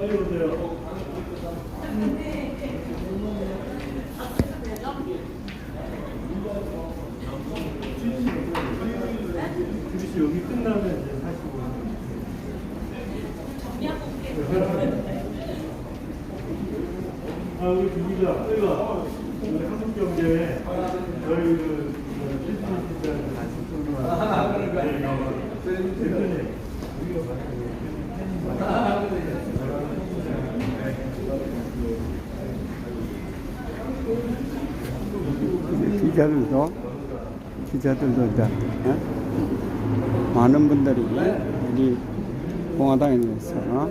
빨리 오세요. 주시 여기 끝나면 이제 사시고. 아, 우리 준비가 빨리 와. 우리 한국 경제에 저희 그 필리핀 같이 쏘는 대표님. 기자들도 이제 많은 분들이 우리 공화당에 대해서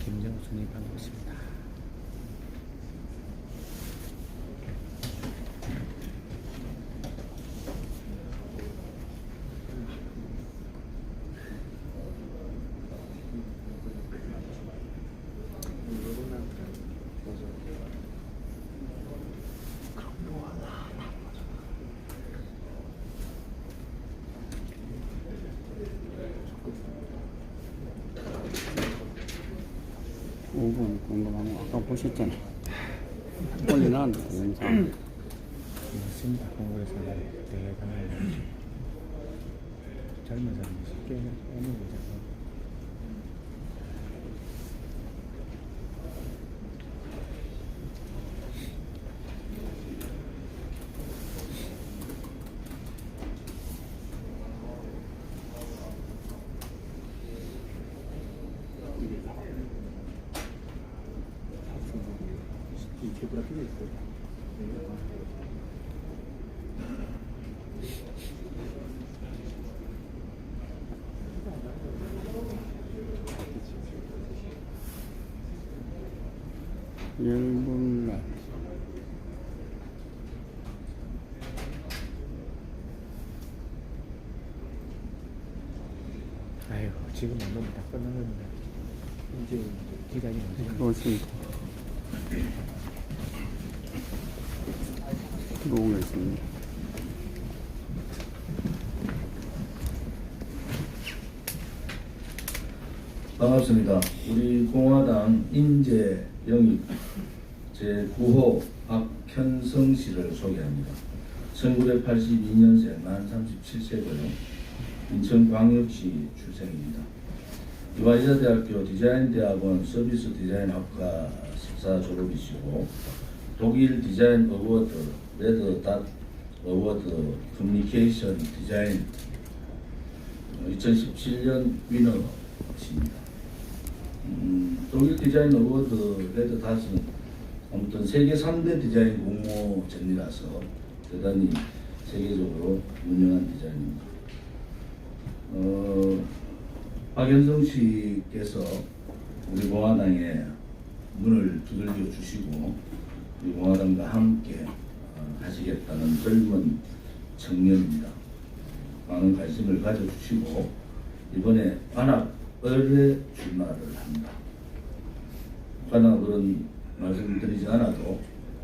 김정순이 반갑습니다. 오분 궁금하면 아까 보셨잖아. 올려놨는데 영상. 맞습니다. 공부에서 내가 젊은 사람이 쉽게 오는 거잖아. 열분날 아이고 지금 안 너무 다 끝난 겁니다. 이제 기다리면 되죠. 그것이 들어오겠습니다. 반갑습니다. 우리 공화당 인재 영입 제9호 박현성 씨를 소개합니다. 1982년생 만 37세고요. 인천광역시 출생입니다. 이화여자대학교 디자인대학원 서비스 디자인학과 석사 졸업이시고 독일 디자인 어워드, 레드닷 어워드 커뮤니케이션 디자인 2017년 위너십니다. 독일 디자인 어워드 레드닷은 아무튼 세계 3대 디자인 공모전이라서 대단히 세계적으로 유명한 디자인입니다. 박현성 씨께서 우리 공화당에 문을 두들겨 주시고 우리 공화당과 함께 하시겠다는 젊은 청년입니다. 많은 관심을 가져주시고 이번에 관악을에 출마를 합니다. 관악을은 말씀드리지 않아도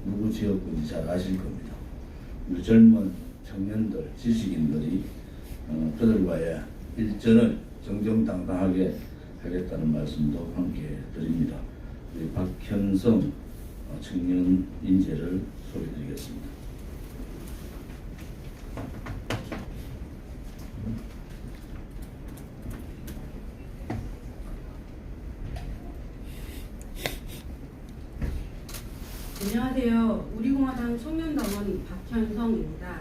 누구 지역군지 잘 아실 겁니다. 우리 젊은 청년들, 지식인들이 그들과의 일전을 정정당당하게 하겠다는 말씀도 함께 드립니다. 우리 박현성 청년 인재를 소개드리겠습니다. 안녕하세요. 우리공화당 청년당원 박현성입니다.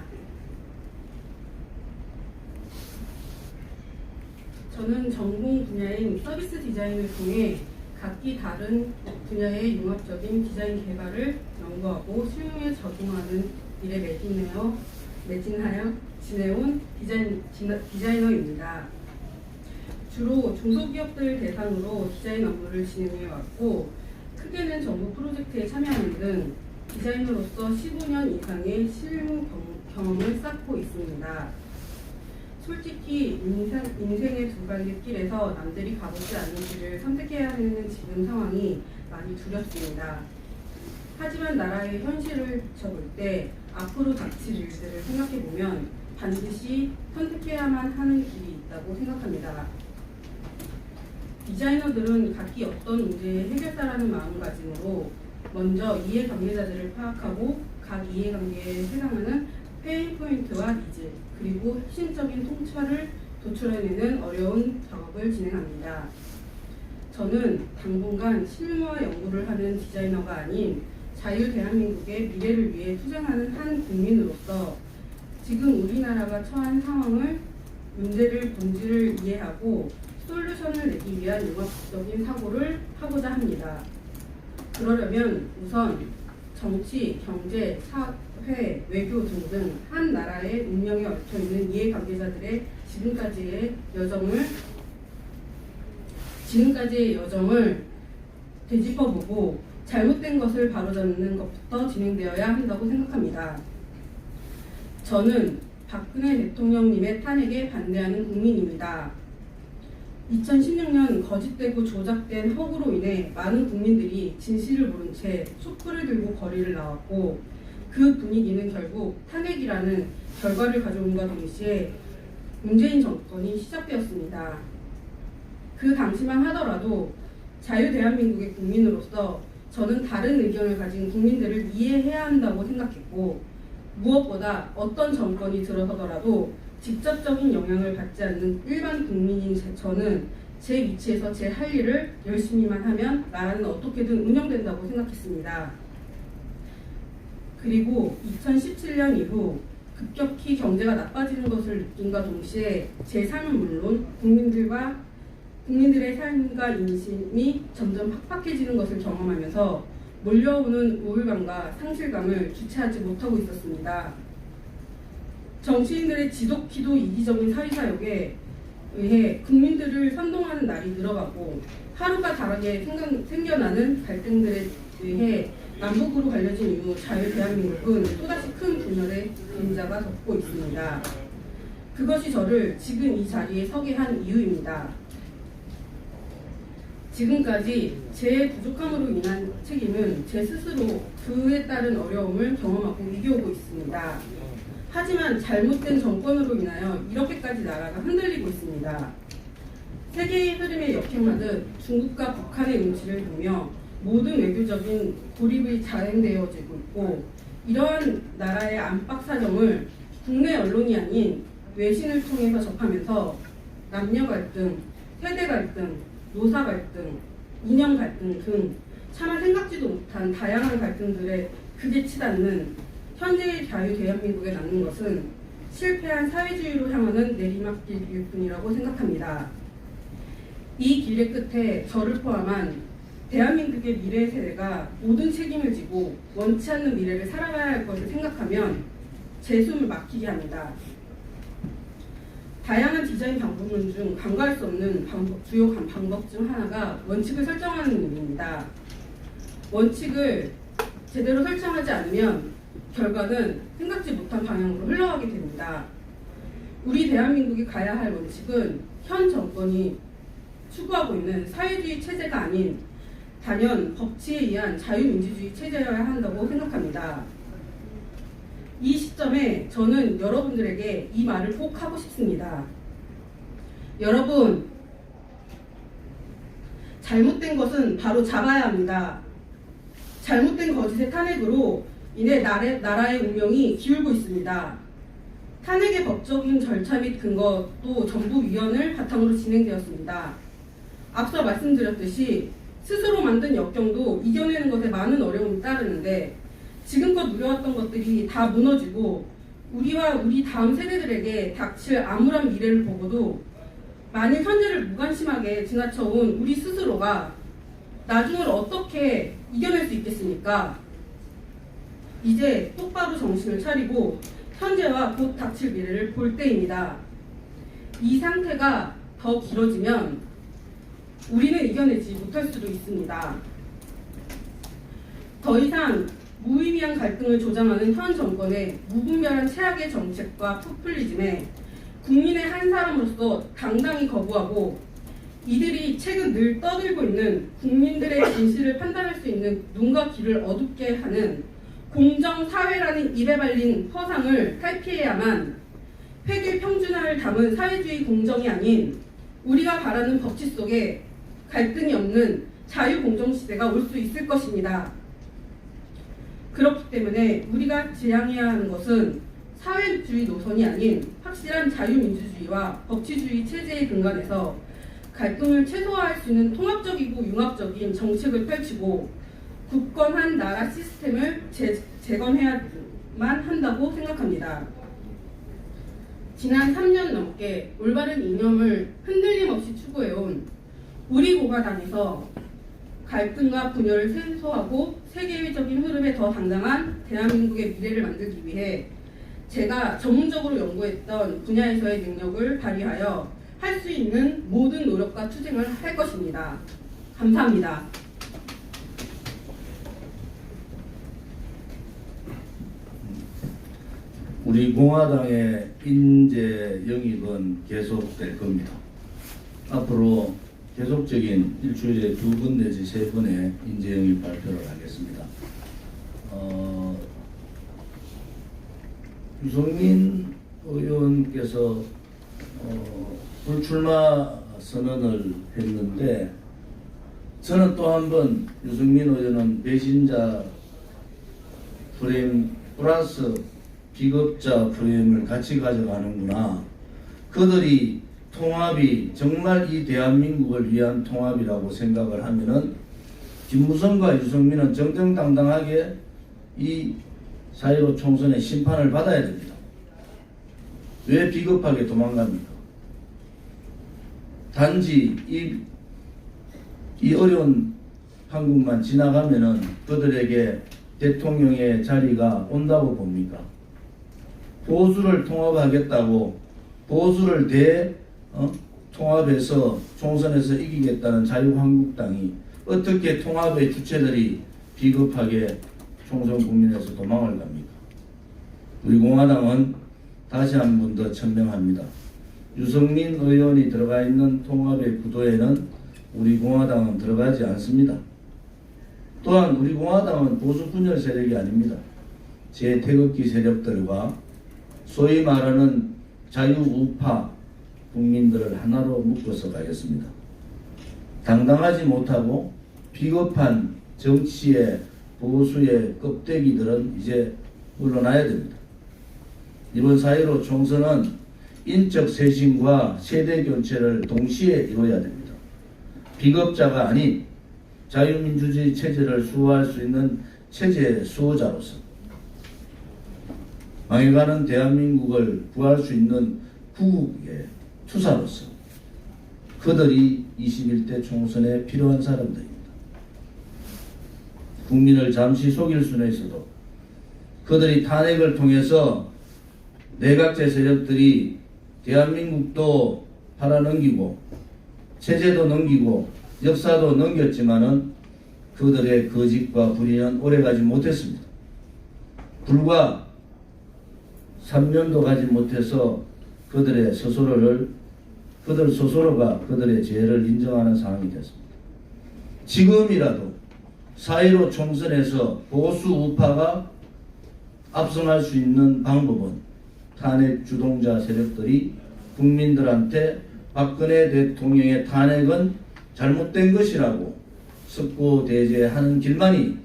저는 전공 분야인 서비스 디자인을 통해 각기 다른 분야의 융합적인 디자인 개발을 연구하고 실무에 적용하는 일에 매진하여 지내온 디자이너입니다. 주로 중소기업들 대상으로 디자인 업무를 진행해 왔고, 크게는 정부 프로젝트에 참여하는 등 디자이너로서 15년 이상의 실무 경험을 쌓고 있습니다. 솔직히 인생의 두 갈래 길에서 남들이 가보지 않은 길을 선택해야 하는 지금 상황이 많이 두렵습니다. 하지만 나라의 현실을 적을 때 앞으로 닥칠 일들을 생각해보면 반드시 선택해야만 하는 길이 있다고 생각합니다. 디자이너들은 각기 어떤 문제의 해결사라는 마음가짐으로 먼저 이해관계자들을 파악하고 각 이해관계에 해당하는 페인 포인트와 니즈, 그리고 혁신적인 통찰을 도출해내는 어려운 작업을 진행합니다. 저는 당분간 실무와 연구를 하는 디자이너가 아닌 자유 대한민국의 미래를 위해 투쟁하는 한 국민으로서 지금 우리나라가 처한 상황을, 문제를 본질을 이해하고 솔루션을 내기 위한 융합적인 사고를 하고자 합니다. 그러려면 우선 정치, 경제, 사회, 외교 등등 한 나라의 운명에 얽혀있는 이해관계자들의 지금까지의 여정을 되짚어보고 잘못된 것을 바로잡는 것부터 진행되어야 한다고 생각합니다. 저는 박근혜 대통령님의 탄핵에 반대하는 국민입니다. 2016년 거짓되고 조작된 허구로 인해 많은 국민들이 진실을 모른 채 촛불을 들고 거리를 나왔고, 그 분위기는 결국 탄핵이라는 결과를 가져온과 동시에 문재인 정권이 시작되었습니다. 그 당시만 하더라도 자유 대한민국의 국민으로서 저는 다른 의견을 가진 국민들을 이해해야 한다고 생각했고, 무엇보다 어떤 정권이 들어서더라도 직접적인 영향을 받지 않는 일반 국민인 저는 제 위치에서 제 할 일을 열심히만 하면 나라는 어떻게든 운영된다고 생각했습니다. 그리고 2017년 이후 급격히 경제가 나빠지는 것을 느낀과 동시에 제 삶은 물론 국민들의 삶과 인심이 점점 팍팍해지는 것을 경험하면서 몰려오는 우울감과 상실감을 주체하지 못하고 있었습니다. 정치인들의 지독히도 이기적인 사리사욕에 의해 국민들을 선동하는 날이 늘어가고, 하루가 다르게 생겨나는 갈등들에 의해 남북으로 갈려진 이후 자유 대한민국은 또다시 큰 분열의 그림자가 덮고 있습니다. 그것이 저를 지금 이 자리에 서게 한 이유입니다. 지금까지 제 부족함으로 인한 책임은 제 스스로 그에 따른 어려움을 경험하고 이겨오고 있습니다. 하지만 잘못된 정권으로 인하여 이렇게까지 나라가 흔들리고 있습니다. 세계의 흐름에 역행하듯 중국과 북한의 눈치를 보며 모든 외교적인 고립이 자행되어지고 있고, 이러한 나라의 안팎 사정을 국내 언론이 아닌 외신을 통해서 접하면서 남녀 갈등, 세대 갈등, 노사 갈등, 이념 갈등 등 차마 생각지도 못한 다양한 갈등들에 극에 치닫는 현재의 자유 대한민국에 남는 것은 실패한 사회주의로 향하는 내리막길일 뿐이라고 생각합니다. 이 길의 끝에 저를 포함한 대한민국의 미래 세대가 모든 책임을 지고 원치 않는 미래를 살아가야 할 것을 생각하면 제 숨을 막히게 합니다. 다양한 디자인 방법론 중 간과할 수 없는 주요 방법 중 하나가 원칙을 설정하는 일입니다. 원칙을 제대로 설정하지 않으면 결과는 생각지 못한 방향으로 흘러가게 됩니다. 우리 대한민국이 가야 할 원칙은 현 정권이 추구하고 있는 사회주의 체제가 아닌 단연 법치에 의한 자유민주주의 체제여야 한다고 생각합니다. 이 시점에 저는 여러분들에게 이 말을 꼭 하고 싶습니다. 여러분, 잘못된 것은 바로 잡아야 합니다. 잘못된 거짓의 탄핵으로 인해 나라의 운명이 기울고 있습니다. 탄핵의 법적인 절차 및 근거도 정부 위원을 바탕으로 진행되었습니다. 앞서 말씀드렸듯이 스스로 만든 역경도 이겨내는 것에 많은 어려움이 따르는데 지금껏 누려왔던 것들이 다 무너지고 우리와 우리 다음 세대들에게 닥칠 암울한 미래를 보고도 만일 현재를 무관심하게 지나쳐온 우리 스스로가 나중을 어떻게 이겨낼 수 있겠습니까? 이제 똑바로 정신을 차리고 현재와 곧 닥칠 미래를 볼 때입니다. 이 상태가 더 길어지면 우리는 이겨내지 못할 수도 있습니다. 더 이상 무의미한 갈등을 조장하는 현 정권의 무분별한 최악의 정책과 포퓰리즘에 국민의 한 사람으로서 당당히 거부하고 이들이 최근 늘 떠들고 있는 국민들의 진실을 판단할 수 있는 눈과 귀를 어둡게 하는 공정사회라는 입에 발린 허상을 탈피해야만 획일 평준화를 담은 사회주의 공정이 아닌 우리가 바라는 법치 속에 갈등이 없는 자유공정시대가 올 수 있을 것입니다. 그렇기 때문에 우리가 지향해야 하는 것은 사회주의 노선이 아닌 확실한 자유민주주의와 법치주의 체제의 근간에서 갈등을 최소화할 수 있는 통합적이고 융합적인 정책을 펼치고 굳건한 나라 시스템을 재건해야만 한다고 생각합니다. 지난 3년 넘게 올바른 이념을 흔들림 없이 추구해온 우리 공화당에서 갈등과 분열을 최소화하고 세계적인 흐름에 더 당당한 대한민국의 미래를 만들기 위해 제가 전문적으로 연구했던 분야에서의 능력을 발휘하여 할 수 있는 모든 노력과 투쟁을 할 것입니다. 감사합니다. 우리 공화당의 인재 영입은 계속될 겁니다. 앞으로 계속적인 일주일에 2번 내지 3번의 인재 영입 발표를 하겠습니다. 유승민 의원께서 불출마 선언을 했는데 저는 또 한 번 유승민 의원은 배신자 프레임 플러스 비겁자 프레임을 같이 가져가는구나. 그들이 통합이 정말 이 대한민국을 위한 통합이라고 생각을 하면은 김무성과 유승민은 정정당당하게 이 4.15 총선의 심판을 받아야 됩니다. 왜 비겁하게 도망갑니까? 단지 이 어려운 한국만 지나가면은 그들에게 대통령의 자리가 온다고 봅니까? 보수를 통합하겠다고 보수를 통합해서 총선에서 이기겠다는 자유한국당이 어떻게 통합의 주체들이 비겁하게 총선 국민에서 도망을 갑니까? 우리 공화당은 다시 한 번 더 천명합니다. 유승민 의원이 들어가 있는 통합의 구도에는 우리 공화당은 들어가지 않습니다. 또한 우리 공화당은 보수 분열 세력이 아닙니다. 재태극기 세력들과 소위 말하는 자유우파 국민들을 하나로 묶어서 가겠습니다. 당당하지 못하고 비겁한 정치의 보수의 껍데기들은 이제 물러나야 됩니다. 이번 4.15 총선은 인적 쇄신과 세대 교체를 동시에 이루어야 됩니다. 비겁자가 아닌 자유민주주의 체제를 수호할 수 있는 체제 수호자로서 망해가는 대한민국을 구할 수 있는 구국의 투사로서 그들이 21대 총선에 필요한 사람들입니다. 국민을 잠시 속일 수는 있어도 그들이 탄핵을 통해서 내각제 세력들이 대한민국도 팔아넘기고 체제도 넘기고 역사도 넘겼지만은 그들의 거짓과 불의는 오래가지 못했습니다. 불과 3년도 가지 못해서 그들 스스로가 그들의 죄를 인정하는 상황이 됐습니다. 지금이라도 4.15 총선에서 보수 우파가 압승할 수 있는 방법은 탄핵 주동자 세력들이 국민들한테 박근혜 대통령의 탄핵은 잘못된 것이라고 석고대죄하는 길만이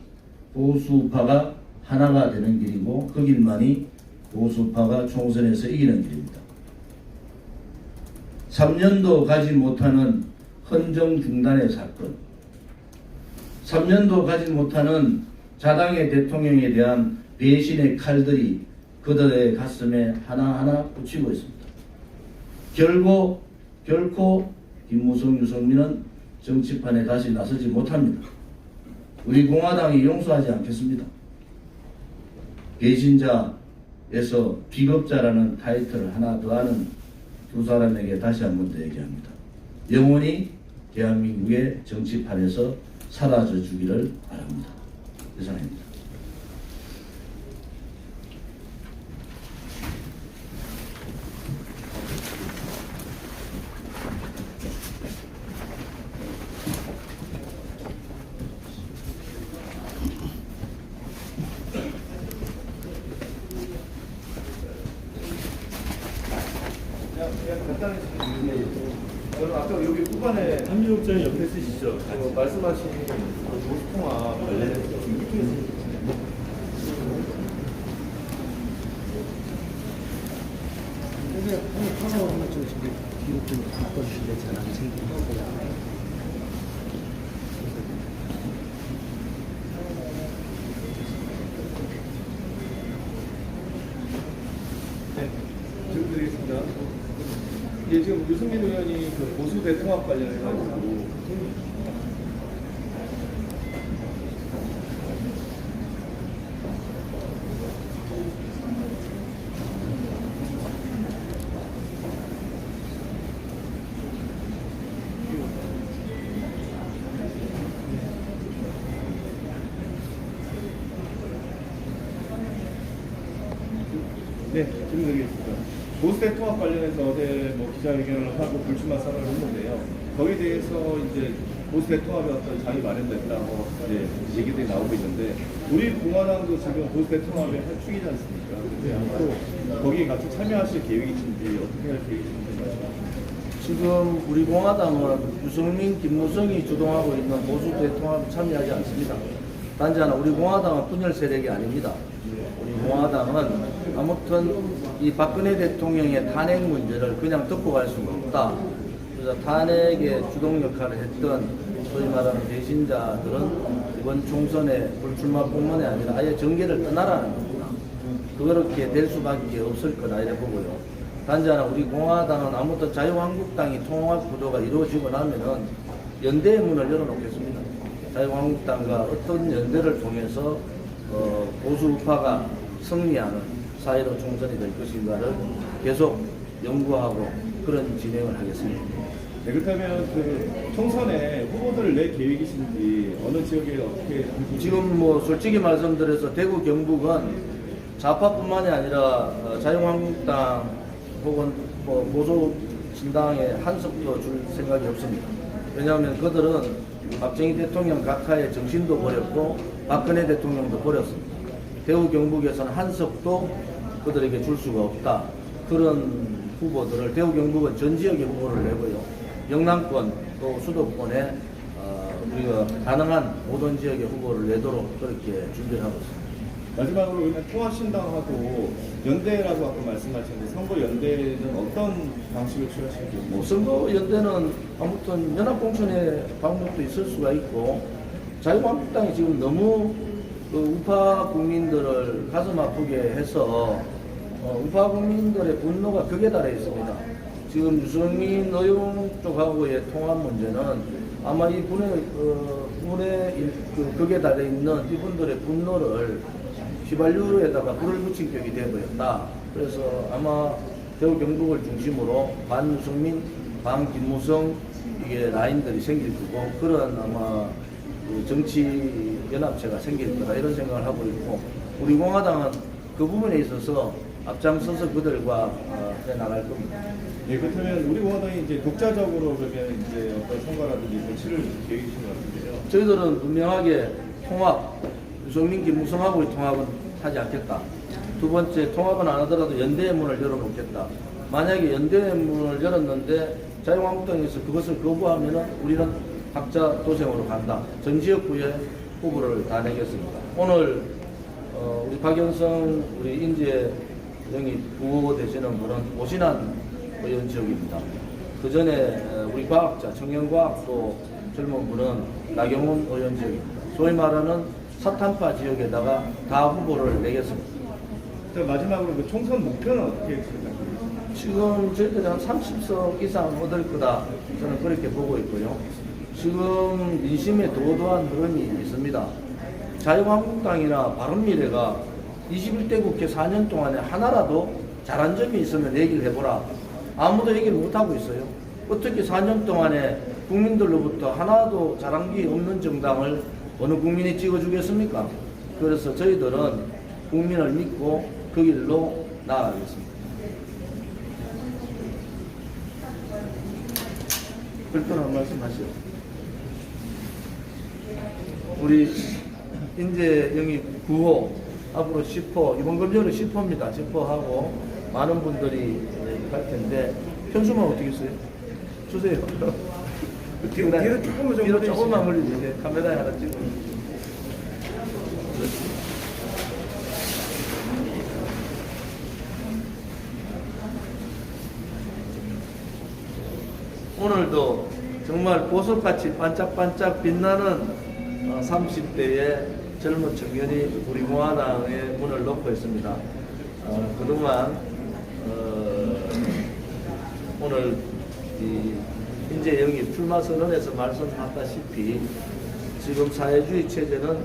보수파가 하나가 되는 길이고 그 길만이 보수파가 총선에서 이기는 길입니다. 3년도 가지 못하는 헌정 중단의 사건, 3년도 가지 못하는 자당의 대통령에 대한 배신의 칼들이 그들의 가슴에 하나하나 꽂히고 있습니다. 결코 김무성, 유승민은 정치판에 다시 나서지 못합니다. 우리 공화당이 용서하지 않겠습니다. 배신자에서 비겁자라는 타이틀을 하나 더하는 두 사람에게 다시 한 번 더 얘기합니다. 영원히 대한민국의 정치판에서 사라져 주기를 바랍니다. 이상입니다. 간단히 저는 아까 여기 후반에 한미국장이 옆에 쓰시죠? 말씀하신 보수통화 관련해서 이쪽에서 하나만 좀 저기 뒤로 좀 바꿔주실래요? 잘안 챙기고. 네, 질문 드리겠습니다. 예, 지금 유승민 의원이 그 보수 대통합 관련해서 네, 질문 드리겠습니다. 보수대 통합 관련해서 어제 뭐 기자회견을 하고 불출마 선언을 했는데요. 거기에 대해서 이제 보수대 통합의 어떤 장이 마련됐다고 이제 얘기들이 나오고 있는데 우리 공화당도 지금 보수대 통합의 한 축이지 않습니까? 근데 앞으로 거기에 같이 참여하실 계획이신지 어떻게 할 계획이신지 말씀하시죠. 지금 우리 공화당은 유승민, 김무성이 주동하고 있는 보수 대통합에 참여하지 않습니다. 단지 하나 우리 공화당은 분열 세력이 아닙니다. 우리 공화당은 아무튼 이 박근혜 대통령의 탄핵 문제를 그냥 덮고 갈 수가 없다. 그래서 탄핵의 주동 역할을 했던 소위 말하는 배신자들은 이번 총선에 불출마뿐만이 아니라 아예 정계를 떠나라는 겁니다. 그렇게 될 수밖에 없을 거다 이래 보고요. 단지 하나 우리 공화당은 아무튼 자유한국당이 통합 구도가 이루어지고 나면은 연대의 문을 열어놓겠습니다. 자유한국당과 어떤 연대를 통해서 보수 우파가 승리하는 사회로 총선이 될 것인가를 계속 연구하고 그런 진행을 하겠습니다. 네, 그렇다면 그 총선에 후보들을 낼 계획이신지 어느 지역에 어떻게 지금 뭐 솔직히 말씀드려서 대구 경북은 좌파뿐만이 아니라 자유한국당 혹은 뭐 보수 진당에 한석도 줄 생각이 없습니다. 왜냐하면 그들은 박정희 대통령 각하의 정신도 버렸고 박근혜 대통령도 버렸습니다. 대구 경북에서는 한석도 그들에게 줄 수가 없다. 그런 후보들을 대구 경북은 전 지역의 후보를 내고요. 영남권 또 수도권에 우리가 가능한 모든 지역의 후보를 내도록 그렇게 준비를 하고 있습니다. 마지막으로 그냥 통합신당하고 연대라고 아까 말씀하셨는데 선거 연대는 어떤 방식을 취하실지 뭐 선거 연대는 아무튼 연합공천의 방법도 있을 수가 있고 자유한국당이 지금 너무 그 우파 국민들을 가슴 아프게 해서 우파 국민들의 분노가 극에 달해 있습니다. 지금 유승민 의원 쪽하고의 통합 문제는 아마 이 분의 극에 달해 있는 이분들의 분노를 휘발유에다가 불을 붙인 격이 되어버렸다. 그래서 아마 대구 경북을 중심으로 반 유승민, 반 김무성 이게 라인들이 생길 거고 그런 아마 그 정치 연합체가 생길 거다 이런 생각을 하고 있고 우리 공화당은 그 부분에 있어서 앞장서서 그들과 해 나갈 겁니다. 예, 그렇다면 우리 공화당이 이제 독자적으로 그러면 이제 어떤 선거라든지 정치를 계획이신 것 같은데요. 저희들은 분명하게 통합, 유승민, 김무성하고의 통합은 하지 않겠다. 두 번째, 통합은 안 하더라도 연대의 문을 열어놓겠다. 만약에 연대의 문을 열었는데 자유한국당에서 그것을 거부하면 우리는 각자 도생으로 간다. 전 지역구에 후보를 다 내겠습니다. 오늘 우리 박영성 우리 인재영이 후보 되시는 분은 오신환 의원 지역입니다. 그 전에 우리 과학자, 청년과학도 젊은 분은 나경원 의원 지역입니다. 소위 말하는 사탄파 지역에다가 다 후보를 내겠습니다. 자, 마지막으로 그 총선 목표는 어떻게 생각하세요? 지금 저희들이 한 30석 이상 얻을 거다 저는 그렇게 보고 있고요. 지금 민심에 도도한 흐름이 있습니다. 자유한국당이나 바른미래가 21대 국회 4년 동안에 하나라도 잘한 점이 있으면 얘기를 해보라. 아무도 얘기를 못하고 있어요. 어떻게 4년 동안에 국민들로부터 하나도 잘한 게 없는 정당을 어느 국민이 찍어주겠습니까? 그래서 저희들은 국민을 믿고 그 길로 나아가겠습니다. 불편한 말씀하시오. 우리 인재 영입 9호, 앞으로 10호, 이번 금요일은 10호입니다. 10호하고 많은 분들이 갈 텐데, 현수만 어떻게 써요? 주세요. 뒤로 조금만 좀 뒤로 조금만 올려주세요. 카메라에 하나 찍어. 오늘도 정말 보석같이 반짝반짝 빛나는 30대의 젊은 청년이 우리 공화당의 문을 넣고 있습니다. 그동안 오늘 이 인재 영입 출마 선언에서 말씀하다시피 지금 사회주의 체제는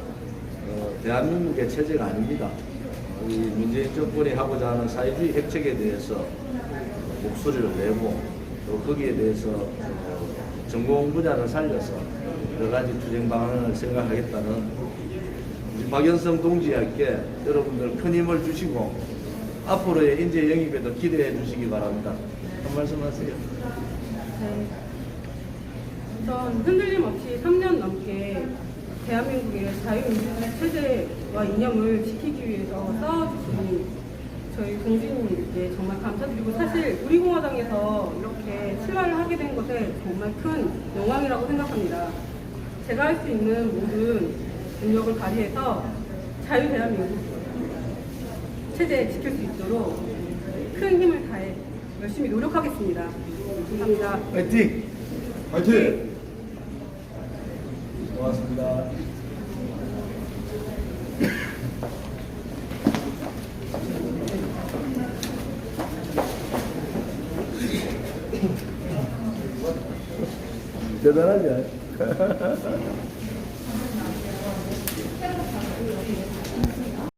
대한민국의 체제가 아닙니다. 이 문재인 정권이 하고자 하는 사회주의 획책에 대해서 목소리를 내고 또 거기에 대해서 전공 분야를 살려서 여러 가지 투쟁 방안을 생각하겠다는 우리 박연성 동지에게 여러분들 큰 힘을 주시고 앞으로의 인재 영입에도 기대해 주시기 바랍니다. 한 말씀 하세요. 네. 우선 흔들림 없이 3년 넘게 대한민국의 자유민주주의 체제와 이념을 지키기 위해서 싸워주신 저희 동지님께 정말 감사드리고, 사실 우리 공화당에서 이렇게 출마를 하게 된 것에 정말 큰 영광이라고 생각합니다. 제가 할 수 있는 모든 능력을 발휘해서 자유 대한민국 체제 지킬 수 있도록 큰 힘을 다해 열심히 노력하겠습니다. 감사합니다. 화이팅! 화이팅! 고맙습니다. 대단하지?